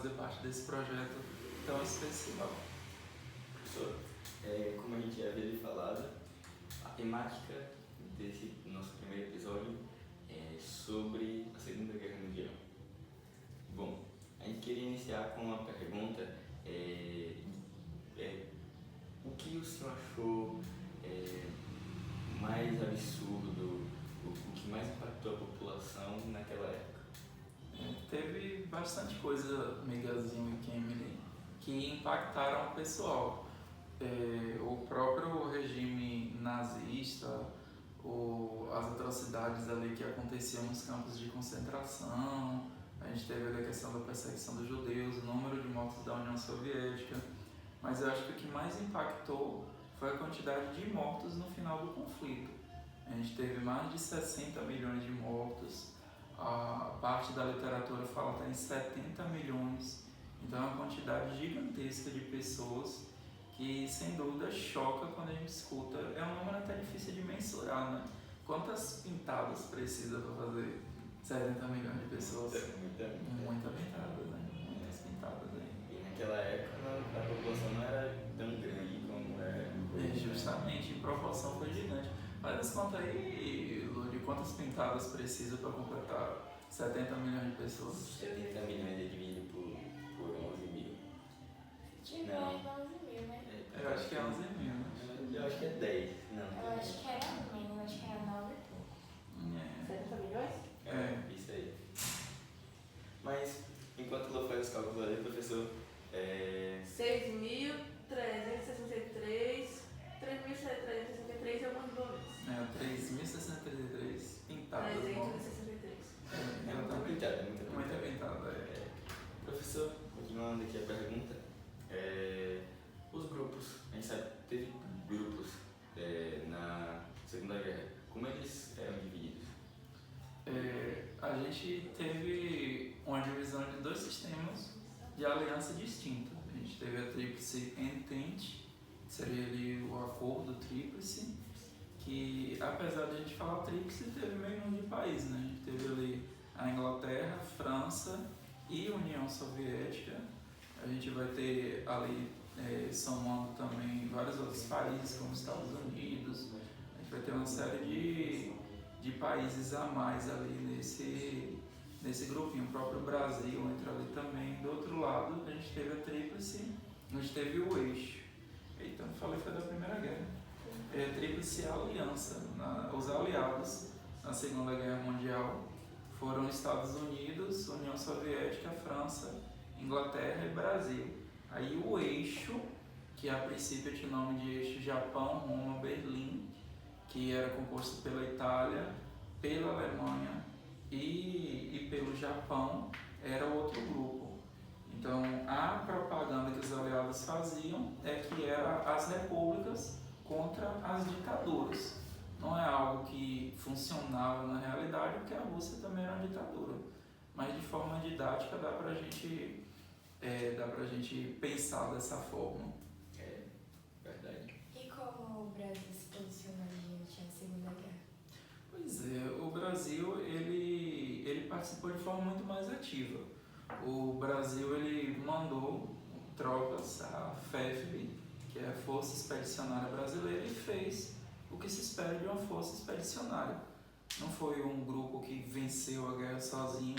fazer parte desse projeto tão especial. Professor, como a gente já havia falado, a temática desse nosso primeiro episódio é sobre a Segunda Guerra Mundial. Bom, a gente queria iniciar com uma pergunta, o que o senhor achou mais absurdo, o que mais impactou a população naquela época? Teve bastante coisa, Miguelzinho e Kemily, que impactaram o pessoal. O próprio regime nazista, as atrocidades ali que aconteciam nos campos de concentração, a gente teve ali a questão da perseguição dos judeus, o número de mortos da União Soviética, mas eu acho que o que mais impactou foi a quantidade de mortos no final do conflito. A gente teve mais de 60 milhões de mortos, a parte da literatura fala até em 70 milhões, então é uma quantidade gigantesca de pessoas que sem dúvida choca quando a gente escuta. É um número até difícil de mensurar, né? Quantas pintadas precisa para fazer 70 milhões de pessoas? Muita pintada, né? Muitas pintadas aí. E naquela época a população não era tão grande como é hoje. Justamente, em proporção foi gigante. Faz as contas aí, Ludi, quantas pintadas precisa para completar 70 milhões de pessoas? 70 milhões é dividido por 11 mil. Não. 11 mil, né? Eu acho que é 11 mil, né? Eu acho que é 10. Não, Eu acho que era menos, acho que era 9 e pouco. 70 milhões? Isso aí. Mas, enquanto o Lô faz os cálculos ali, professor, 6.363, 3.363 é uma bolsa. 3.063 pintadas. 363. é muita pintada, Muita pintada, Professor, continuando aqui a pergunta, os grupos, a gente sabe que teve grupos na Segunda Guerra, como eles eram divididos? A gente teve uma divisão de dois sistemas de aliança distinta. A gente teve a Tríplice Entente, que seria ali o acordo tríplice, que apesar de a gente falar tríplice, teve meio mundo de país, né? A gente teve ali a Inglaterra, França e União Soviética. A gente vai ter ali somando também vários outros países, como Estados Unidos. A gente vai ter uma série de países a mais ali nesse grupinho. O próprio Brasil entra ali também. Do outro lado, a gente teve a Tríplice, a gente teve o eixo. Eita, não falei, foi da Primeira Guerra. Tríplice Aliança. Os aliados na Segunda Guerra Mundial foram Estados Unidos, União Soviética, França, Inglaterra e Brasil. Aí o eixo, que a princípio tinha o nome de eixo Japão, Roma, Berlim, que era composto pela Itália, pela Alemanha e pelo Japão, era outro grupo. Então a propaganda que os aliados faziam é que eram as repúblicas contra as ditaduras. Não é algo que funcionava na realidade, porque a Rússia também era uma ditadura. Mas de forma didática dá pra gente pensar dessa forma. Verdade. E como o Brasil se posicionou diante da Segunda Guerra? Pois é, o Brasil ele participou de forma muito mais ativa. O Brasil ele mandou tropas, a FEFB, que é a Força Expedicionária Brasileira, e fez o que se espera de uma força expedicionária. Não foi um grupo que venceu a guerra sozinho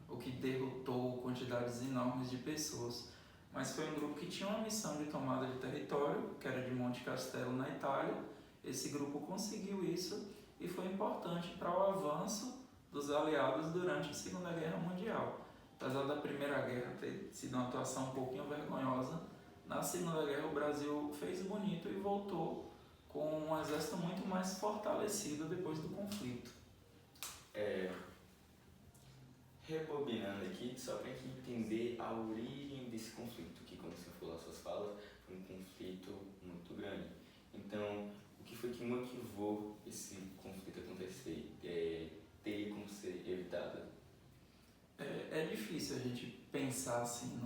ou que derrotou quantidades enormes de pessoas, mas foi um grupo que tinha uma missão de tomada de território, que era de Monte Castelo, na Itália. Esse grupo conseguiu isso e foi importante para o avanço dos aliados durante a Segunda Guerra Mundial. Apesar da Primeira Guerra ter sido uma atuação um pouquinho vergonhosa, na Segunda Guerra o Brasil fez bonito e voltou com um exército muito mais fortalecido depois do conflito. Rebobinando aqui, só para a gente entender a origem desse conflito, que como você falou nas suas falas, foi um conflito muito grande. Então, o que foi que motivou esse conflito acontecer? Teria como ser evitado? É difícil a gente pensar assim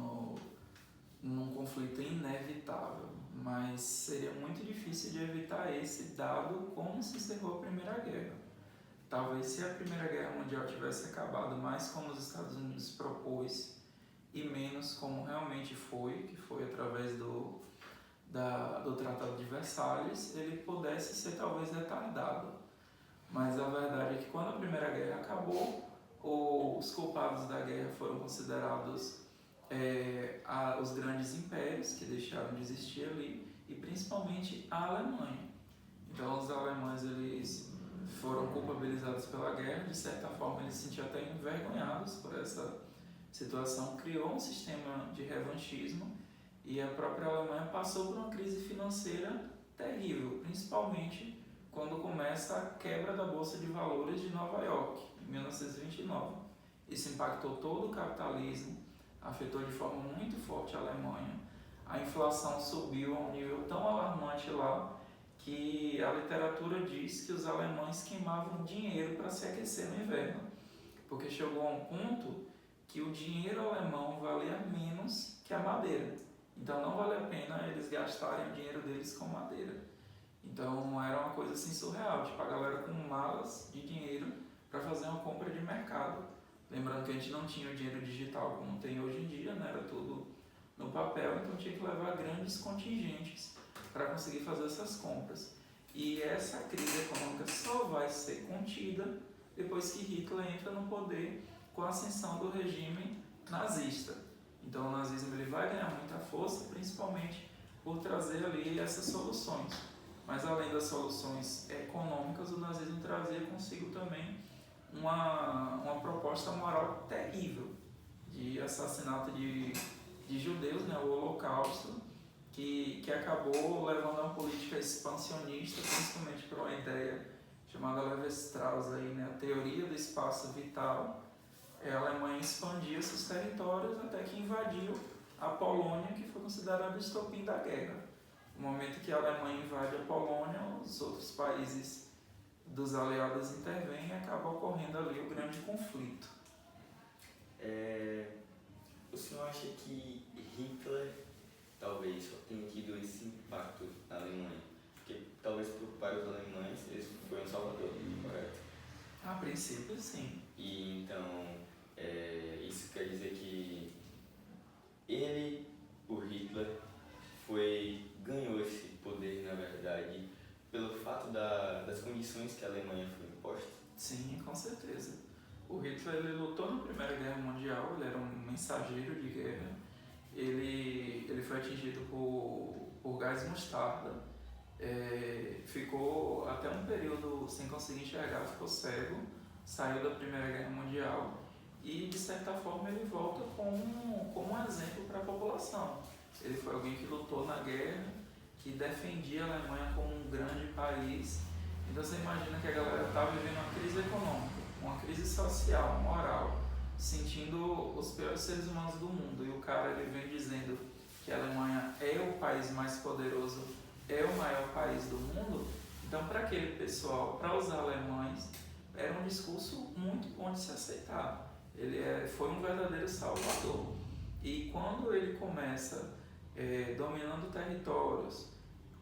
num conflito inevitável, mas seria muito difícil de evitar esse, dado como se encerrou a Primeira Guerra. Talvez se a Primeira Guerra Mundial tivesse acabado mais como os Estados Unidos propôs e menos como realmente foi, que foi através do Tratado de Versalhes, ele pudesse ser talvez retardado. Mas a verdade é que quando a Primeira Guerra acabou, os culpados da guerra foram considerados os grandes impérios que deixaram de existir ali, e principalmente a Alemanha. Então os alemães eles foram culpabilizados pela guerra, de certa forma eles se sentiam até envergonhados por essa situação, criou um sistema de revanchismo e a própria Alemanha passou por uma crise financeira terrível, principalmente quando começa a quebra da Bolsa de Valores de Nova York, em 1929. Isso impactou todo o capitalismo, afetou de forma muito forte a Alemanha. A inflação subiu a um nível tão alarmante lá que a literatura diz que os alemães queimavam dinheiro para se aquecer no inverno, porque chegou a um ponto que o dinheiro alemão valia menos que a madeira. Então não vale a pena eles gastarem o dinheiro deles com madeira. Então era uma coisa assim surreal, tipo a galera com malas de dinheiro para fazer uma compra de mercado. Lembrando que a gente não tinha o dinheiro digital como tem hoje em dia, né? Era tudo no papel, então tinha que levar grandes contingentes para conseguir fazer essas compras. E essa crise econômica só vai ser contida depois que Hitler entra no poder com a ascensão do regime nazista. Então o nazismo ele vai ganhar muita força, principalmente por trazer ali essas soluções. Mas além das soluções econômicas, o nazismo trazia consigo também uma proposta moral terrível de assassinato de judeus, né, o Holocausto, que acabou levando a uma política expansionista, principalmente para uma ideia chamada Levi-Strauss, aí, né, a teoria do espaço vital. A Alemanha expandia seus territórios até que invadiu a Polônia, que foi considerada o estopim da guerra. No momento que a Alemanha invade a Polônia, os outros países dos aliados intervêm e acaba ocorrendo ali o grande conflito. O senhor acha que Hitler talvez só tenha tido esse impacto na Alemanha? Porque talvez para os alemães ele foi um salvador, correto? A princípio, sim. E então, isso quer dizer que ele, o Hitler, ganhou esse poder, na verdade, pelo fato das condições que a Alemanha foi imposta? Sim, com certeza. O Hitler ele lutou na Primeira Guerra Mundial, ele era um mensageiro de guerra. Ele foi atingido por gás mostarda, ficou até um período sem conseguir enxergar, ficou cego, saiu da Primeira Guerra Mundial e, de certa forma, ele volta como um exemplo para a população. Ele foi alguém que lutou na guerra, que defendia a Alemanha como um grande país. Então você imagina que a galera estava vivendo uma crise econômica, uma crise social, moral, sentindo os piores seres humanos do mundo. E o cara ele vem dizendo que a Alemanha é o país mais poderoso, é o maior país do mundo. Então para aquele pessoal, para os alemães, era um discurso muito bom de se aceitar. Ele foi um verdadeiro salvador. E quando ele começa dominando territórios,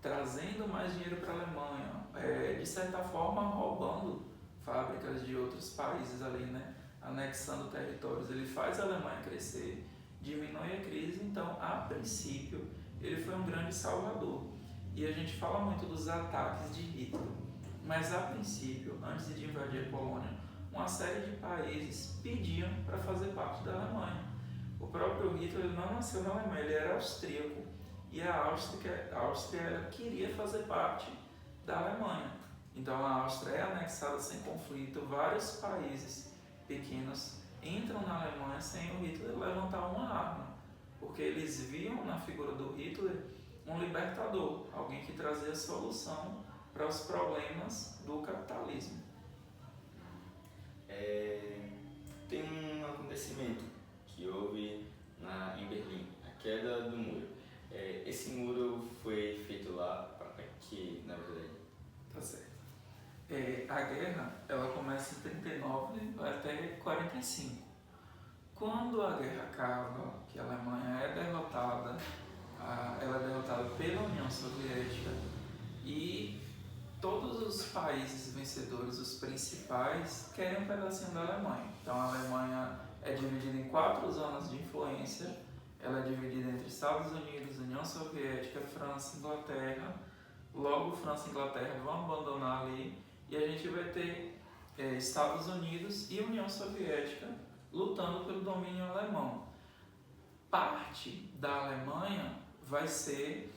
trazendo mais dinheiro para a Alemanha, de certa forma roubando fábricas de outros países ali, né? Anexando territórios, ele faz a Alemanha crescer, diminui a crise, então a princípio ele foi um grande salvador. E a gente fala muito dos ataques de Hitler, mas a princípio, antes de invadir a Polônia, uma série de países pediam para fazer parte da Alemanha. O próprio Hitler ele não nasceu na Alemanha, ele era austríaco. E a Áustria ela queria fazer parte da Alemanha. Então a Áustria é anexada sem conflito, vários países pequenos entram na Alemanha sem o Hitler levantar uma arma, porque eles viam na figura do Hitler um libertador, alguém que trazia solução para os problemas do capitalismo. Tem um acontecimento que houve em Berlim, a queda do muro. Esse muro foi feito lá para quê, na verdade? Tá certo. A guerra ela começa em 39 até 45. Quando a guerra acaba, que a Alemanha é derrotada, ela é derrotada pela União Soviética e todos os países vencedores, os principais, querem um pedacinho da Alemanha. Então a Alemanha é dividida em 4 zonas de influência. Ela é dividida entre Estados Unidos, União Soviética, França, Inglaterra. Logo, França e Inglaterra vão abandonar ali e a gente vai ter Estados Unidos e União Soviética lutando pelo domínio alemão. Parte da Alemanha vai ter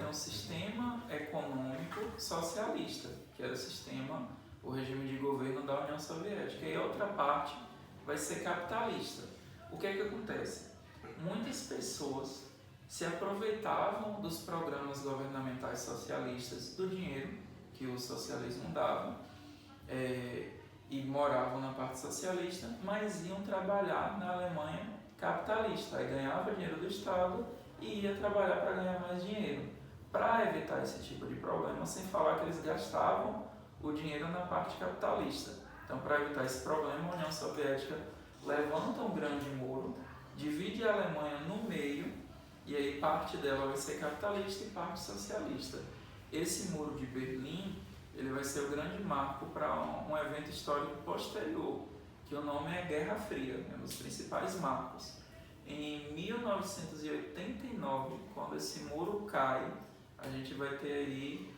um sistema econômico socialista, que era o regime de governo da União Soviética, e a outra parte vai ser capitalista. O que é que acontece? Muitas pessoas se aproveitavam dos programas governamentais socialistas, do dinheiro que o socialismo dava, e moravam na parte socialista, mas iam trabalhar na Alemanha capitalista. Aí ganhava dinheiro do Estado e ia trabalhar para ganhar mais dinheiro. Para evitar esse tipo de problema, sem falar que eles gastavam o dinheiro na parte capitalista. Então, para evitar esse problema, a União Soviética levanta um grande muro, divide a Alemanha no meio, e aí parte dela vai ser capitalista e parte socialista. Esse muro de Berlim, ele vai ser o grande marco para um evento histórico posterior, que o nome é Guerra Fria, um dos principais marcos. Em 1989, quando esse muro cai, a gente vai ter aí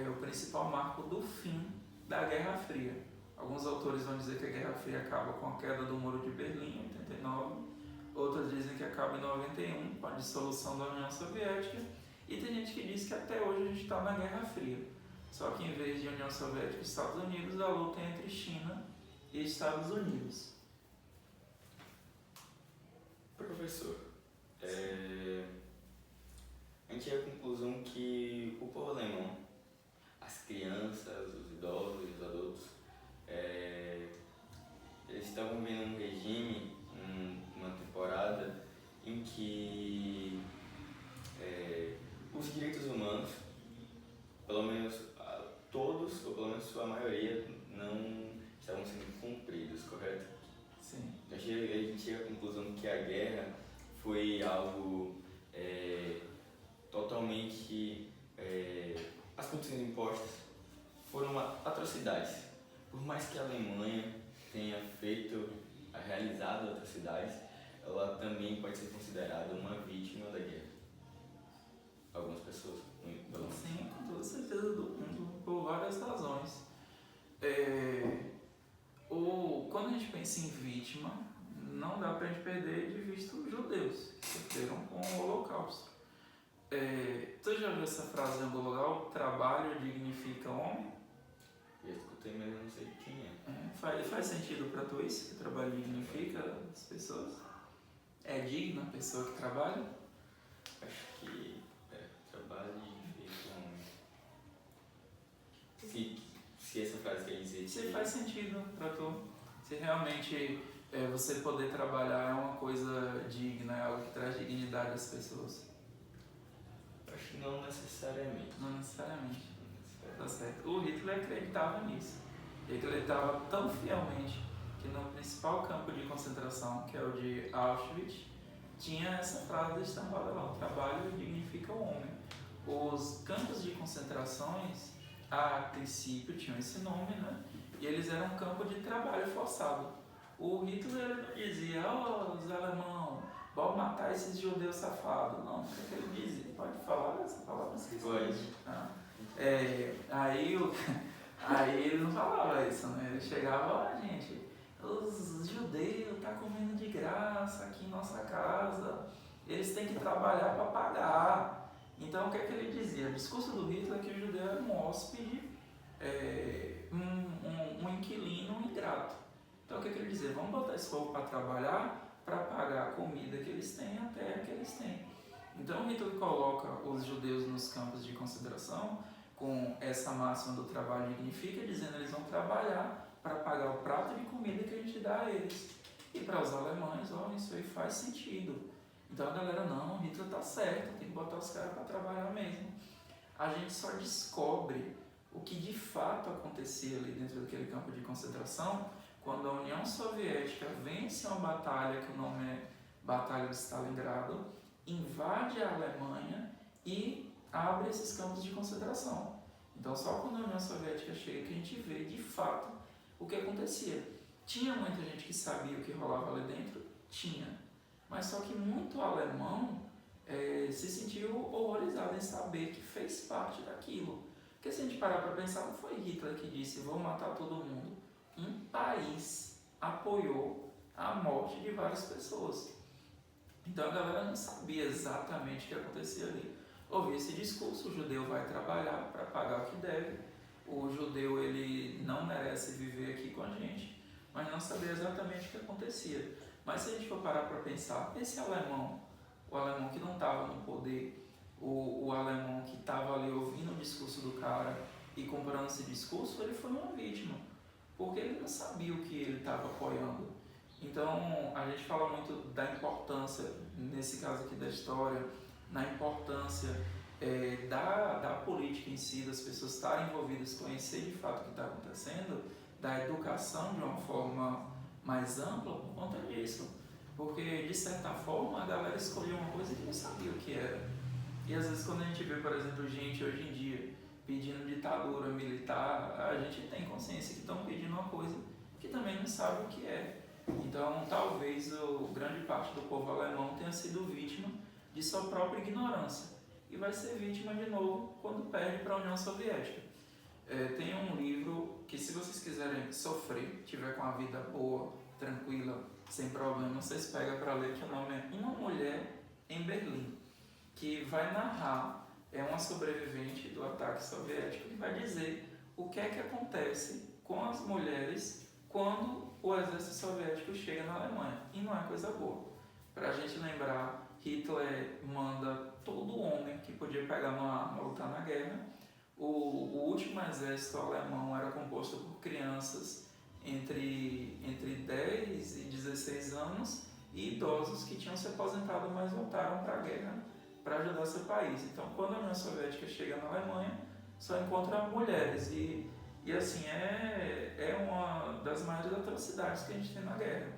o principal marco do fim da Guerra Fria. Alguns autores vão dizer que a Guerra Fria acaba com a queda do Muro de Berlim, em 89. Outros dizem que acaba em 91, com a dissolução da União Soviética. E tem gente que diz que até hoje a gente está na Guerra Fria. Só que em vez de União Soviética e Estados Unidos, a luta é entre China e Estados Unidos. Professor, a gente chega à conclusão que o povo alemão, as crianças, os idosos, os adultos, eles estavam vendo um regime, uma temporada em que os direitos humanos, pelo menos todos, ou pelo menos sua maioria, não estavam sendo cumpridos, correto? Sim. A gente chega à conclusão que a guerra foi algo totalmente... as condições impostas foram atrocidades. Por mais que a Alemanha tenha realizado atrocidades, ela também pode ser considerada uma vítima da guerra. Algumas pessoas, pelo menos. Sim, com toda certeza do mundo, por várias razões. Quando a gente pensa em vítima, não dá pra gente perder de vista os judeus, que sofreram com o Holocausto. Tu já viu essa frase em algum lugar? O trabalho dignifica o homem? Eu escutei, mas eu não sei quem é. Faz sentido pra tu isso? Que o trabalho dignifica as pessoas? É digna a pessoa que trabalha? Acho que trabalho dignifica o homem. Se essa frase quer dizer Se faz sentido pra tu. Se realmente você poder trabalhar é uma coisa digna, é algo que traz dignidade às pessoas. Acho que não necessariamente. Não necessariamente. Tá certo. O Hitler acreditava nisso. Ele acreditava tão fielmente que no principal campo de concentração, que é o de Auschwitz, tinha essa frase estampada lá: o trabalho dignifica o homem. Os campos de concentrações, a princípio, tinham esse nome, né? E eles eram um campo de trabalho forçado. O Hitler não dizia: os alemão, vamos matar esses judeus safados. Não, o que ele dizia? Pode falar essa palavra? Pode. Aí ele não falava isso, né? Ele chegava: gente, os judeus estão comendo de graça aqui em nossa casa, eles têm que trabalhar para pagar. Então o que é que ele dizia? O discurso do Hitler é que o judeu era um hóspede, um inquilino, um ingrato. Então o que é que ele dizia? Vamos botar esse povo para trabalhar, para pagar a comida que eles têm, a terra que eles têm. Então o Hitler coloca os judeus nos campos de concentração com essa máxima do trabalho dignifica, dizendo que eles vão trabalhar para pagar o prato de comida que a gente dá a eles. E para os alemães, isso aí faz sentido. Então a galera: não, o Hitler tá certo, tem que botar os caras para trabalhar mesmo. A gente só descobre o que de fato acontecia ali dentro daquele campo de concentração quando a União Soviética vence uma batalha, que o nome é Batalha de Stalingrado, invade a Alemanha e abre esses campos de concentração. Então só quando a União Soviética chega que a gente vê de fato o que acontecia. Tinha muita gente que sabia o que rolava ali dentro? Tinha. Mas só que muito alemão se sentiu horrorizado em saber que fez parte daquilo. Porque se a gente parar para pensar, não foi Hitler que disse vou matar todo mundo. Um país apoiou a morte de várias pessoas. Então a galera não sabia exatamente o que acontecia ali. Houve esse discurso, o judeu vai trabalhar para pagar o que deve, o judeu ele não merece viver aqui com a gente, mas não sabia exatamente o que acontecia. Mas se a gente for parar para pensar, esse alemão, o alemão que não estava no poder, o alemão que estava ali ouvindo o discurso do cara e comprando esse discurso, ele foi uma vítima, porque ele não sabia o que ele estava apoiando. Então, a gente fala muito da importância, nesse caso aqui da história, na importância da política em si, das pessoas estarem envolvidas, conhecer de fato o que está acontecendo, da educação de uma forma mais ampla por conta disso. Porque, de certa forma, a galera escolheu uma coisa que não sabia o que era. E às vezes quando a gente vê, por exemplo, gente hoje em dia pedindo ditadura militar, a gente tem consciência que estão pedindo uma coisa que também não sabe o que é. Então, talvez grande parte do povo alemão tenha sido vítima de sua própria ignorância e vai ser vítima de novo quando perde para a União Soviética. Tem um livro que, se vocês quiserem sofrer, tiver com a vida boa, tranquila, sem problema, vocês pegam para ler, que o nome é Uma Mulher em Berlim, que vai narrar, uma sobrevivente do ataque soviético, que vai dizer o que é que acontece com as mulheres quando o exército soviético chega na Alemanha. E não é coisa boa. Para a gente lembrar, Hitler manda todo homem que podia pegar uma arma lutar na guerra. O último exército alemão era composto por crianças entre 10 e 16 anos e idosos que tinham se aposentado, mas voltaram para a guerra para ajudar seu país. Então, quando a União Soviética chega na Alemanha, só encontra mulheres e assim, é uma das maiores atrocidades que a gente tem na guerra,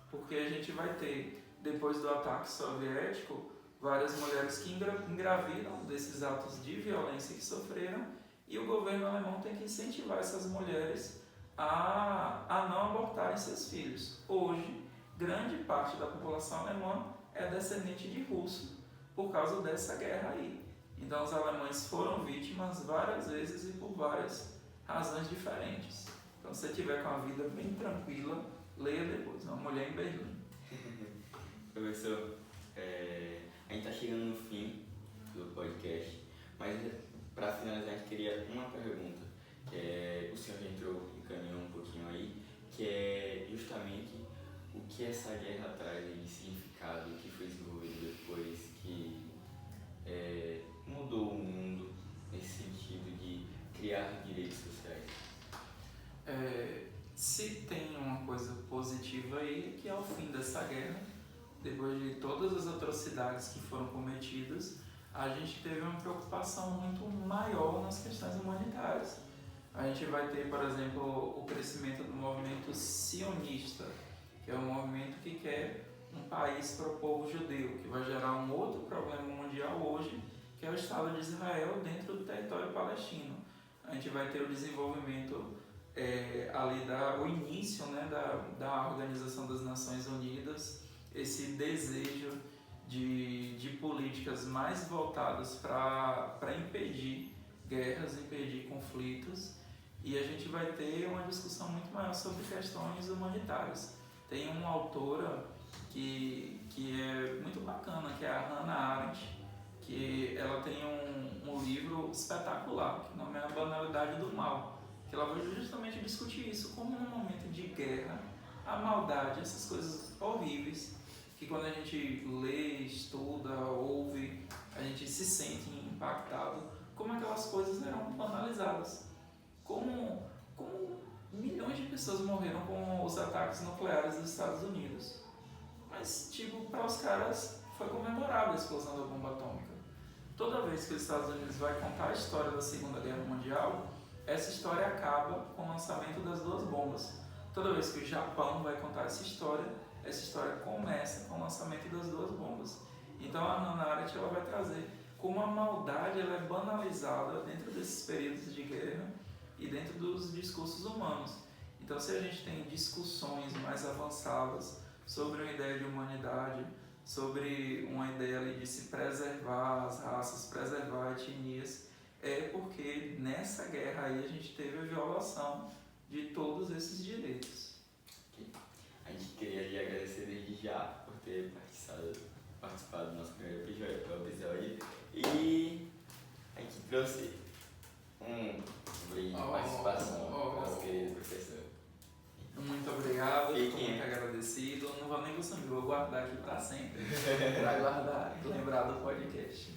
porque a gente vai ter, depois do ataque soviético, várias mulheres que engravidam desses atos de violência que sofreram, e o governo alemão tem que incentivar essas mulheres a não abortarem seus filhos. Hoje, grande parte da população alemã é descendente de russo por causa dessa guerra aí. Então, os alemães foram vítimas várias vezes e por várias razões diferentes. Então, se você tiver com a vida bem tranquila, leia depois, Uma Mulher em Berlim. Professor, a gente está chegando no fim do podcast, mas para finalizar a gente queria uma pergunta, o senhor já encaminhou um pouquinho aí, que é justamente o que essa guerra traz de significado, o que foi desenvolvido depois, que mudou o mundo nesse sentido de criar direitos sociais. Se tem uma coisa positiva aí, que é o fim dessa guerra, depois de todas as atrocidades que foram cometidas, a gente teve uma preocupação muito maior nas questões humanitárias. A gente vai ter, por exemplo, o crescimento do movimento sionista, que é um movimento que quer um país para o povo judeu, que vai gerar um outro problema mundial hoje, que é o Estado de Israel dentro do território palestino. A gente vai ter o desenvolvimento ali o início, né, da Organização das Nações Unidas, esse desejo de políticas mais voltadas para impedir guerras, impedir conflitos, e a gente vai ter uma discussão muito maior sobre questões humanitárias. Tem uma autora que é muito bacana, que é a Hannah Arendt, que ela tem um livro espetacular, que o nome é A Banalidade do Mal, que ela vai justamente discutir isso, como num momento de guerra, a maldade, essas coisas horríveis, que quando a gente lê, estuda, ouve, a gente se sente impactado, como aquelas coisas eram banalizadas. Como milhões de pessoas morreram com os ataques nucleares dos Estados Unidos. Mas, para os caras, foi comemorável a explosão da bomba atômica. Toda vez que os Estados Unidos vai contar a história da Segunda Guerra Mundial, essa história acaba com o lançamento das duas bombas. Toda vez que o Japão vai contar essa história começa com o lançamento das duas bombas. Então a Hannah Arendt ela vai trazer como a maldade ela é banalizada dentro desses períodos de guerra e dentro dos discursos humanos. Então, se a gente tem discussões mais avançadas sobre uma ideia de humanidade, sobre uma ideia ali de se preservar as raças, preservar etnias, é porque nessa guerra aí a gente teve a violação de todos esses direitos. A gente queria lhe agradecer desde já por ter participado do nosso primeiro episódio e a gente trouxe um brinde de participação do nosso querido professor. Muito obrigado, Fiquem. fico muito agradecido. Não vou nem consumir, vou guardar aqui para sempre, para guardar, lembrar do podcast.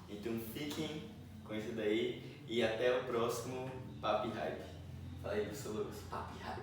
Então fiquem com isso daí e até o próximo Papo e Hype. Fala aí, professor Lucas. Papo e Hype.